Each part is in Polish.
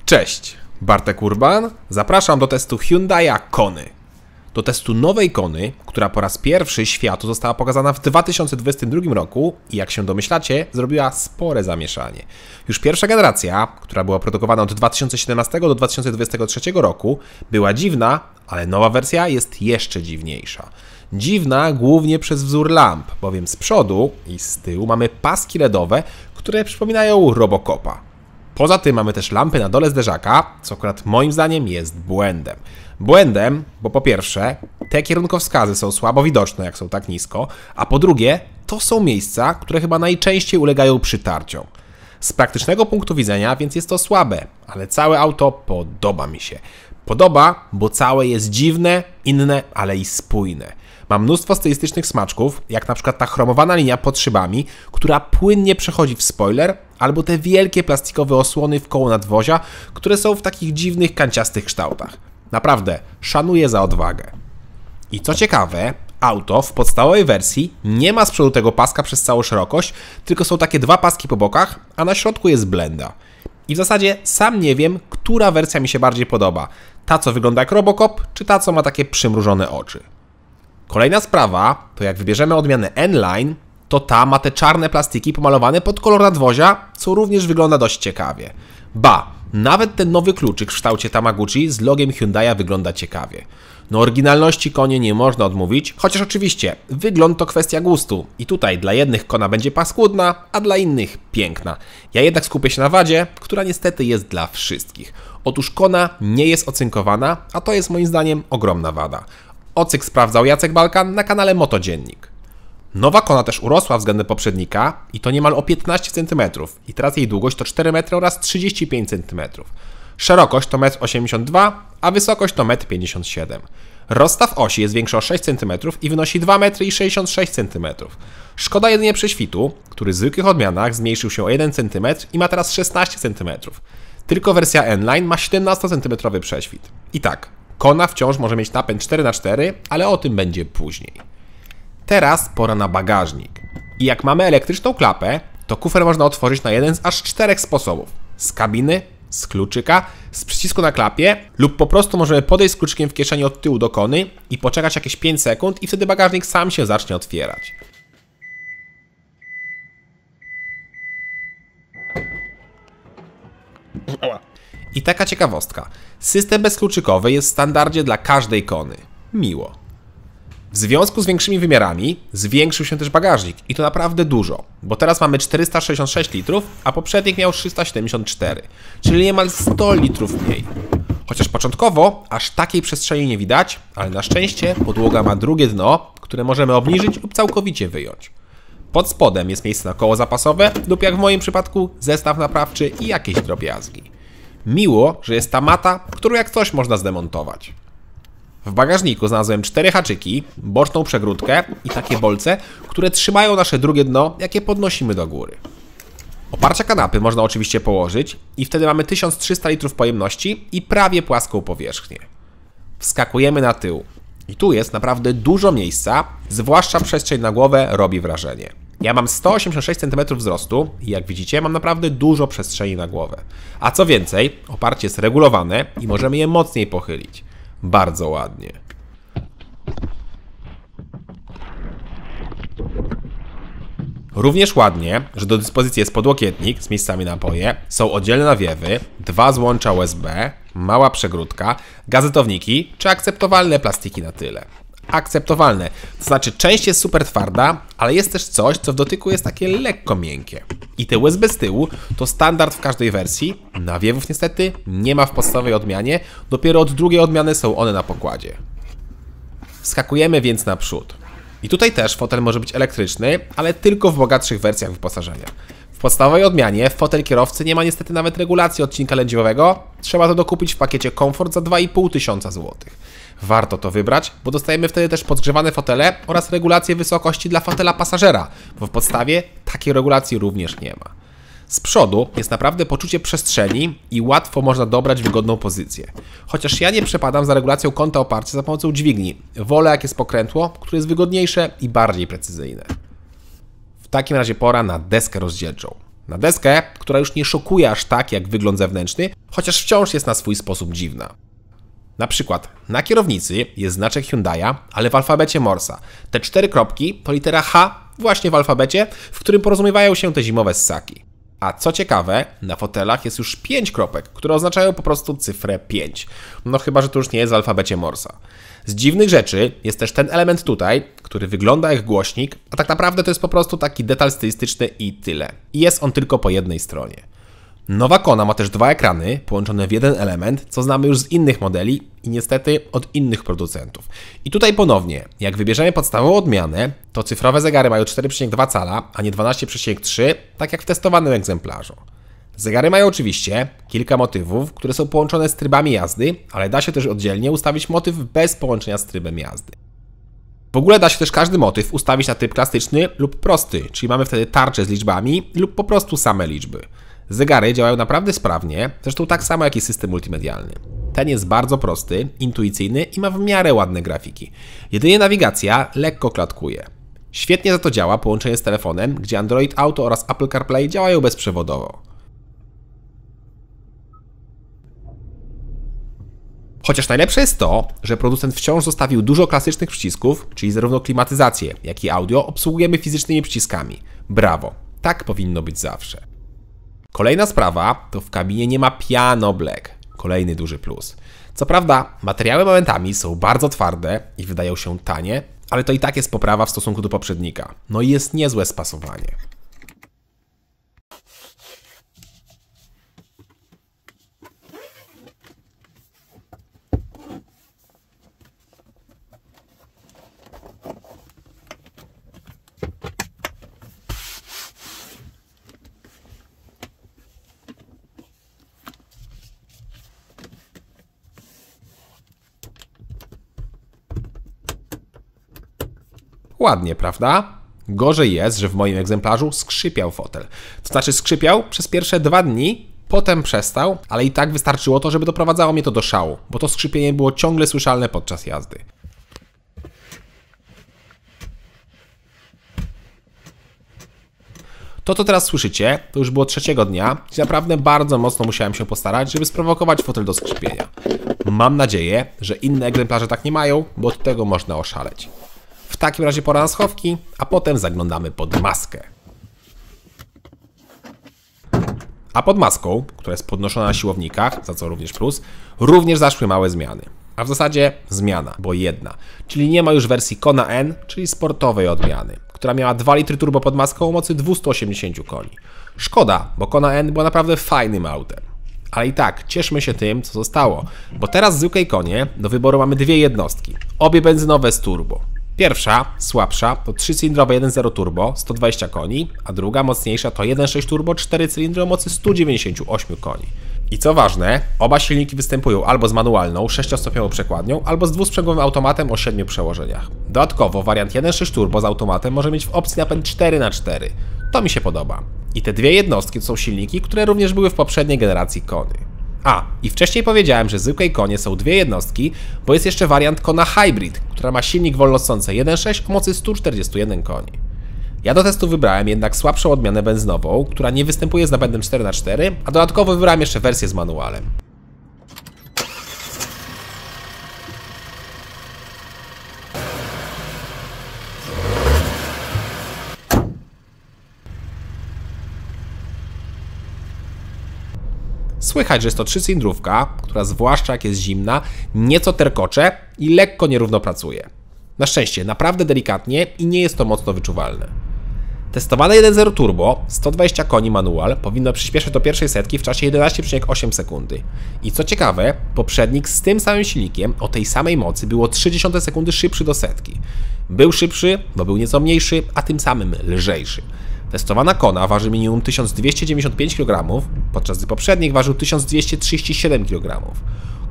Cześć, Bartek Urban. Zapraszam do testu Hyundai'a Kony. Do testu nowej Kony, która po raz pierwszy światu została pokazana w 2022 roku i jak się domyślacie, zrobiła spore zamieszanie. Już pierwsza generacja, która była produkowana od 2017 do 2023 roku, była dziwna, ale nowa wersja jest jeszcze dziwniejsza. Dziwna głównie przez wzór lamp, bowiem z przodu i z tyłu mamy paski LEDowe, które przypominają Robocopa. Poza tym mamy też lampy na dole zderzaka, co akurat moim zdaniem jest błędem. Błędem, bo po pierwsze, te kierunkowskazy są słabo widoczne, jak są tak nisko, a po drugie, to są miejsca, które chyba najczęściej ulegają przytarciom. Z praktycznego punktu widzenia więc jest to słabe, ale całe auto podoba mi się. Podoba, bo całe jest dziwne, inne, ale i spójne. Ma mnóstwo stylistycznych smaczków, jak na przykład ta chromowana linia pod szybami, która płynnie przechodzi w spoiler, albo te wielkie plastikowe osłony w koło nadwozia, które są w takich dziwnych, kanciastych kształtach. Naprawdę, szanuję za odwagę. I co ciekawe, auto w podstawowej wersji nie ma z przodu tego paska przez całą szerokość, tylko są takie dwa paski po bokach, a na środku jest blenda. I w zasadzie sam nie wiem, która wersja mi się bardziej podoba. Ta, co wygląda jak Robocop, czy ta, co ma takie przymrużone oczy. Kolejna sprawa, to jak wybierzemy odmianę N-Line, to ta ma te czarne plastiki pomalowane pod kolor nadwozia, co również wygląda dość ciekawie. Ba, nawet ten nowy kluczyk w kształcie Tamaguchi z logiem Hyundai'a wygląda ciekawie. No oryginalności konie nie można odmówić, chociaż oczywiście wygląd to kwestia gustu i tutaj dla jednych Kona będzie paskudna, a dla innych piękna. Ja jednak skupię się na wadzie, która niestety jest dla wszystkich. Otóż Kona nie jest ocynkowana, a to jest moim zdaniem ogromna wada. Ocyk sprawdzał Jacek Balkan na kanale Motodziennik. Nowa Kona też urosła względem poprzednika i to niemal o 15 cm i teraz jej długość to 4 m oraz 35 cm. Szerokość to 1,82 m, a wysokość to 1,57 m. Rozstaw osi jest większy o 6 cm i wynosi 2,66 m. Szkoda jedynie prześwitu, który w zwykłych odmianach zmniejszył się o 1 cm i ma teraz 16 cm. Tylko wersja N-Line ma 17 cm prześwit. I tak, Kona wciąż może mieć napęd 4x4, ale o tym będzie później. Teraz pora na bagażnik. I jak mamy elektryczną klapę, to kufer można otworzyć na jeden z aż 4 sposobów. Z kabiny, z kluczyka, z przycisku na klapie lub po prostu możemy podejść z kluczykiem w kieszeni od tyłu do Kony i poczekać jakieś 5 sekund i wtedy bagażnik sam się zacznie otwierać. I taka ciekawostka. System bezkluczykowy jest w standardzie dla każdej Kony. Miło. W związku z większymi wymiarami zwiększył się też bagażnik i to naprawdę dużo, bo teraz mamy 466 litrów, a poprzednik miał 374, czyli niemal 100 litrów mniej. Chociaż początkowo aż takiej przestrzeni nie widać, ale na szczęście podłoga ma drugie dno, które możemy obniżyć lub całkowicie wyjąć. Pod spodem jest miejsce na koło zapasowe lub jak w moim przypadku zestaw naprawczy i jakieś drobiazgi. Miło, że jest ta mata, którą jak coś można zdemontować. W bagażniku znalazłem 4 haczyki, boczną przegródkę i takie bolce, które trzymają nasze drugie dno, jakie podnosimy do góry. Oparcia kanapy można oczywiście położyć i wtedy mamy 1300 litrów pojemności i prawie płaską powierzchnię. Wskakujemy na tył. I tu jest naprawdę dużo miejsca, zwłaszcza przestrzeń na głowę robi wrażenie. Ja mam 186 cm wzrostu i jak widzicie mam naprawdę dużo przestrzeni na głowę. A co więcej, oparcie jest regulowane i możemy je mocniej pochylić. Bardzo ładnie. Również ładnie, że do dyspozycji jest podłokietnik z miejscami na napoje, są oddzielne nawiewy, 2 złącza USB, mała przegródka, gazetowniki czy akceptowalne plastiki na tyle. Akceptowalne, to znaczy część jest super twarda, ale jest też coś, co w dotyku jest takie lekko miękkie. I te USB z tyłu to standard w każdej wersji, nawiewów niestety nie ma w podstawowej odmianie, dopiero od drugiej odmiany są one na pokładzie. Wskakujemy więc naprzód. I tutaj też fotel może być elektryczny, ale tylko w bogatszych wersjach wyposażenia. W podstawowej odmianie fotel kierowcy nie ma niestety nawet regulacji odcinka lędźwiowego, trzeba to dokupić w pakiecie Komfort za 2500 zł. Warto to wybrać, bo dostajemy wtedy też podgrzewane fotele oraz regulację wysokości dla fotela pasażera, bo w podstawie takiej regulacji również nie ma. Z przodu jest naprawdę poczucie przestrzeni i łatwo można dobrać wygodną pozycję. Chociaż ja nie przepadam za regulacją kąta oparcia za pomocą dźwigni. Wolę jak jest pokrętło, które jest wygodniejsze i bardziej precyzyjne. W takim razie pora na deskę rozdzielczą. Na deskę, która już nie szokuje aż tak jak wygląd zewnętrzny, chociaż wciąż jest na swój sposób dziwna. Na przykład na kierownicy jest znaczek Hyundai'a, ale w alfabecie Morsa. Te 4 kropki to litera H właśnie w alfabecie, w którym porozumiewają się te zimowe ssaki. A co ciekawe, na fotelach jest już 5 kropek, które oznaczają po prostu cyfrę 5. No chyba, że to już nie jest w alfabecie Morsa. Z dziwnych rzeczy jest też ten element tutaj, który wygląda jak głośnik, a tak naprawdę to jest po prostu taki detal stylistyczny i tyle. I jest on tylko po jednej stronie. Nowa Kona ma też 2 ekrany połączone w jeden element, co znamy już z innych modeli i niestety od innych producentów. I tutaj ponownie, jak wybierzemy podstawową odmianę, to cyfrowe zegary mają 4,2 cala, a nie 12,3, tak jak w testowanym egzemplarzu. Zegary mają oczywiście kilka motywów, które są połączone z trybami jazdy, ale da się też oddzielnie ustawić motyw bez połączenia z trybem jazdy. W ogóle da się też każdy motyw ustawić na tryb klasyczny lub prosty, czyli mamy wtedy tarczę z liczbami lub po prostu same liczby. Zegary działają naprawdę sprawnie, zresztą tak samo jak i system multimedialny. Ten jest bardzo prosty, intuicyjny i ma w miarę ładne grafiki. Jedynie nawigacja lekko klatkuje. Świetnie za to działa połączenie z telefonem, gdzie Android Auto oraz Apple CarPlay działają bezprzewodowo. Chociaż najlepsze jest to, że producent wciąż zostawił dużo klasycznych przycisków, czyli zarówno klimatyzację, jak i audio obsługujemy fizycznymi przyciskami. Brawo, tak powinno być zawsze. Kolejna sprawa to w kabinie nie ma piano black, kolejny duży plus. Co prawda materiały momentami są bardzo twarde i wydają się tanie, ale to i tak jest poprawa w stosunku do poprzednika. No i jest niezłe spasowanie. Ładnie, prawda? Gorzej jest, że w moim egzemplarzu skrzypiał fotel. To znaczy skrzypiał przez pierwsze 2 dni, potem przestał, ale i tak wystarczyło to, żeby doprowadzało mnie to do szału, bo to skrzypienie było ciągle słyszalne podczas jazdy. To, co teraz słyszycie, to już było 3. dnia, gdzie naprawdę bardzo mocno musiałem się postarać, żeby sprowokować fotel do skrzypienia. Mam nadzieję, że inne egzemplarze tak nie mają, bo od tego można oszaleć. W takim razie pora na schowki, a potem zaglądamy pod maskę. A pod maską, która jest podnoszona na siłownikach, za co również plus, również zaszły małe zmiany. A w zasadzie zmiana, bo jedna. Czyli nie ma już wersji Kona N, czyli sportowej odmiany, która miała 2 litry turbo pod maską o mocy 280 koni. Szkoda, bo Kona N była naprawdę fajnym autem. Ale i tak, cieszmy się tym, co zostało, bo teraz w zwykłej Konie do wyboru mamy 2 jednostki, obie benzynowe z turbo. Pierwsza, słabsza, to 3-cylindrowe 1.0 turbo, 120 koni, a druga, mocniejsza, to 1.6 turbo, 4 cylindry o mocy 198 koni. I co ważne, oba silniki występują albo z manualną, 6-stopniową przekładnią, albo z dwusprzęgłowym automatem o 7 przełożeniach. Dodatkowo wariant 1.6 turbo z automatem może mieć w opcji napęd 4x4. To mi się podoba. I te 2 jednostki to są silniki, które również były w poprzedniej generacji Kony. A, i wcześniej powiedziałem, że w zwykłej Konie są 2 jednostki, bo jest jeszcze wariant Kona Hybrid, która ma silnik wolnosący 1.6 o mocy 141 koni. Ja do testu wybrałem jednak słabszą odmianę benzynową, która nie występuje z napędem 4x4, a dodatkowo wybrałem jeszcze wersję z manualem. Słychać, że jest to 3-cylindrówka, która zwłaszcza jak jest zimna, nieco terkocze i lekko nierówno pracuje. Na szczęście, naprawdę delikatnie i nie jest to mocno wyczuwalne. Testowane 1.0 turbo, 120 koni manual powinno przyspieszyć do pierwszej setki w czasie 11,8 sekundy. I co ciekawe, poprzednik z tym samym silnikiem o tej samej mocy było 0,3 sekundy szybszy do setki. Był szybszy, bo był nieco mniejszy, a tym samym lżejszy. Testowana Kona waży minimum 1295 kg, podczas gdy poprzednik ważył 1237 kg.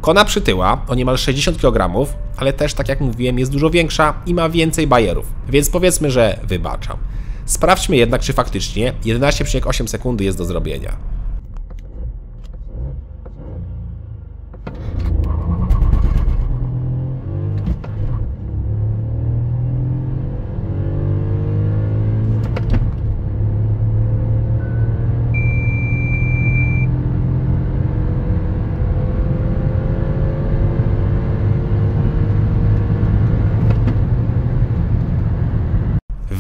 Kona przytyła o niemal 60 kg, ale też, tak jak mówiłem, jest dużo większa i ma więcej bajerów, więc powiedzmy, że wybaczam. Sprawdźmy jednak, czy faktycznie 11,8 sekundy jest do zrobienia.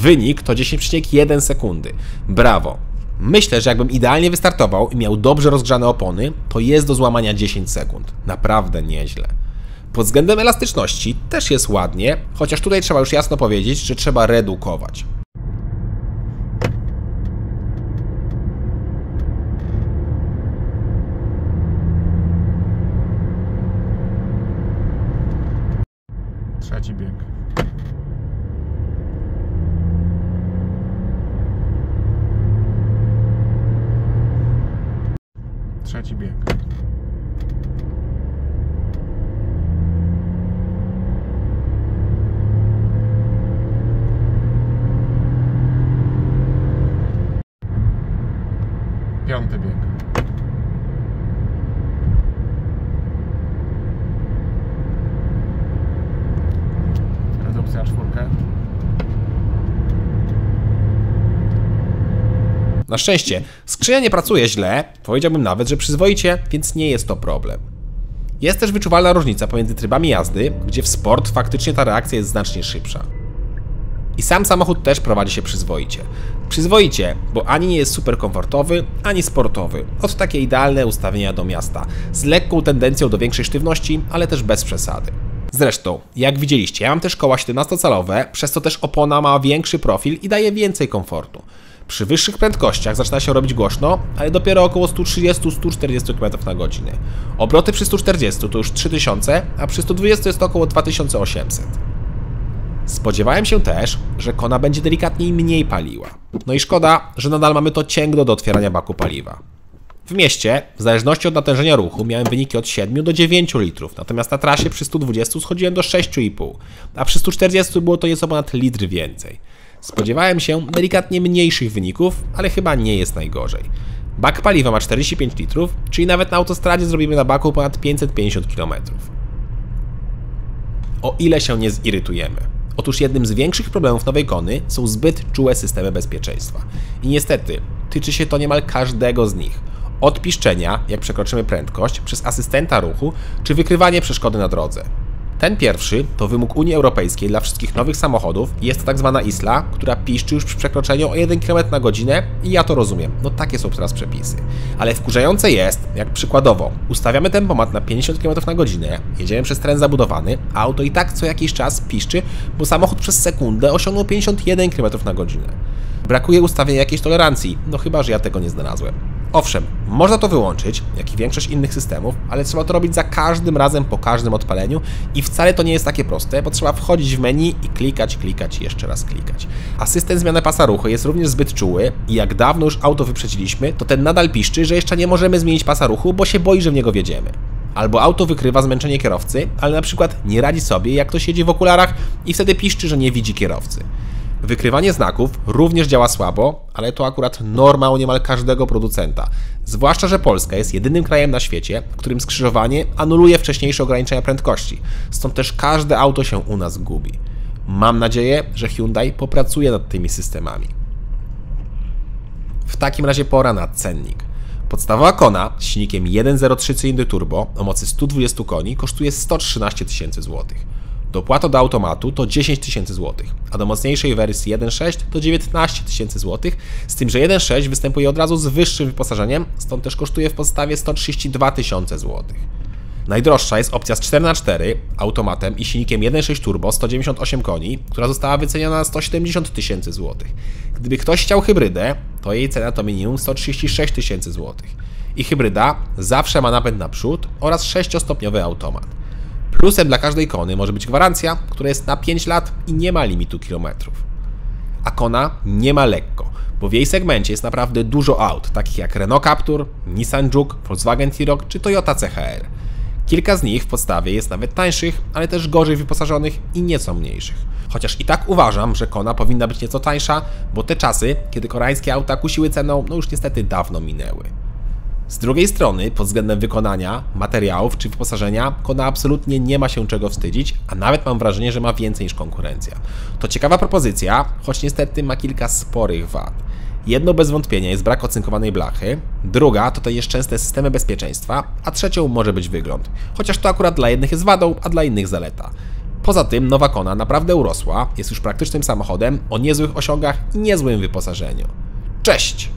Wynik to 10,1 sekundy. Brawo! Myślę, że jakbym idealnie wystartował i miał dobrze rozgrzane opony, to jest do złamania 10 sekund. Naprawdę nieźle. Pod względem elastyczności też jest ładnie, chociaż tutaj trzeba już jasno powiedzieć, że trzeba redukować. Trzeci bieg. Trzeci bieg. Piąty bieg. Redukcja czwórkę. Na szczęście, skrzynia nie pracuje źle, powiedziałbym nawet, że przyzwoicie, więc nie jest to problem. Jest też wyczuwalna różnica pomiędzy trybami jazdy, gdzie w sport faktycznie ta reakcja jest znacznie szybsza. I sam samochód też prowadzi się przyzwoicie. Przyzwoicie, bo ani nie jest super komfortowy, ani sportowy. Oto takie idealne ustawienia do miasta, z lekką tendencją do większej sztywności, ale też bez przesady. Zresztą, jak widzieliście, ja mam też koła 17-calowe, przez co też opona ma większy profil i daje więcej komfortu. Przy wyższych prędkościach zaczyna się robić głośno, ale dopiero około 130-140 km na godzinę. Obroty przy 140 to już 3000, a przy 120 jest to około 2800. Spodziewałem się też, że Kona będzie delikatniej mniej paliła. No i szkoda, że nadal mamy to cięgno do otwierania baku paliwa. W mieście, w zależności od natężenia ruchu, miałem wyniki od 7 do 9 litrów, natomiast na trasie przy 120 schodziłem do 6,5, a przy 140 było to nieco ponad litr więcej. Spodziewałem się delikatnie mniejszych wyników, ale chyba nie jest najgorzej. Bak paliwa ma 45 litrów, czyli nawet na autostradzie zrobimy na baku ponad 550 km. O ile się nie zirytujemy. Otóż jednym z większych problemów nowej Kony są zbyt czułe systemy bezpieczeństwa. I niestety, tyczy się to niemal każdego z nich. Od piszczenia, jak przekroczymy prędkość, przez asystenta ruchu, czy wykrywanie przeszkody na drodze. Ten pierwszy to wymóg Unii Europejskiej dla wszystkich nowych samochodów i jest to tak zwana ISLA, która piszczy już przy przekroczeniu o 1 km na godzinę i ja to rozumiem, no takie są teraz przepisy. Ale wkurzające jest, jak przykładowo, ustawiamy tempomat na 50 km na godzinę, jedziemy przez teren zabudowany, a auto i tak co jakiś czas piszczy, bo samochód przez sekundę osiągnął 51 km na godzinę. Brakuje ustawienia jakiejś tolerancji, no chyba, że ja tego nie znalazłem. Owszem, można to wyłączyć, jak i większość innych systemów, ale trzeba to robić za każdym razem po każdym odpaleniu i wcale to nie jest takie proste, bo trzeba wchodzić w menu i klikać i jeszcze raz klikać. Asystent zmiany pasa ruchu jest również zbyt czuły i jak dawno już auto wyprzedziliśmy, to ten nadal piszczy, że jeszcze nie możemy zmienić pasa ruchu, bo się boi, że w niego wjedziemy. Albo auto wykrywa zmęczenie kierowcy, ale na przykład nie radzi sobie, jak ktoś siedzi w okularach i wtedy piszczy, że nie widzi kierowcy. Wykrywanie znaków również działa słabo, ale to akurat norma u niemal każdego producenta. Zwłaszcza, że Polska jest jedynym krajem na świecie, w którym skrzyżowanie anuluje wcześniejsze ograniczenia prędkości. Stąd też każde auto się u nas gubi. Mam nadzieję, że Hyundai popracuje nad tymi systemami. W takim razie pora na cennik. Podstawowa Kona z silnikiem 1.03 cylindry turbo o mocy 120 koni kosztuje 113 tysięcy złotych. Dopłata do automatu to 10 tysięcy złotych, a do mocniejszej wersji 1.6 to 19 tysięcy złotych, z tym, że 1.6 występuje od razu z wyższym wyposażeniem, stąd też kosztuje w podstawie 132 tysiące złotych. Najdroższa jest opcja z 4x4 automatem i silnikiem 1.6 turbo 198 koni, która została wyceniona na 170 tysięcy złotych. Gdyby ktoś chciał hybrydę, to jej cena to minimum 136 tysięcy złotych. I hybryda zawsze ma napęd naprzód oraz 6-stopniowy automat. Plusem dla każdej Kony może być gwarancja, która jest na 5 lat i nie ma limitu kilometrów. A Kona nie ma lekko, bo w jej segmencie jest naprawdę dużo aut, takich jak Renault Captur, Nissan Juke, Volkswagen T-Roc czy Toyota CHR. Kilka z nich w podstawie jest nawet tańszych, ale też gorzej wyposażonych i nieco mniejszych. Chociaż i tak uważam, że Kona powinna być nieco tańsza, bo te czasy, kiedy koreańskie auta kusiły ceną, no już niestety dawno minęły. Z drugiej strony, pod względem wykonania, materiałów czy wyposażenia, Kona absolutnie nie ma się czego wstydzić, a nawet mam wrażenie, że ma więcej niż konkurencja. To ciekawa propozycja, choć niestety ma kilka sporych wad. Jedno bez wątpienia jest brak ocynkowanej blachy, druga to te nieszczęsne systemy bezpieczeństwa, a trzecią może być wygląd. Chociaż to akurat dla jednych jest wadą, a dla innych zaleta. Poza tym nowa Kona naprawdę urosła, jest już praktycznym samochodem o niezłych osiągach i niezłym wyposażeniu. Cześć!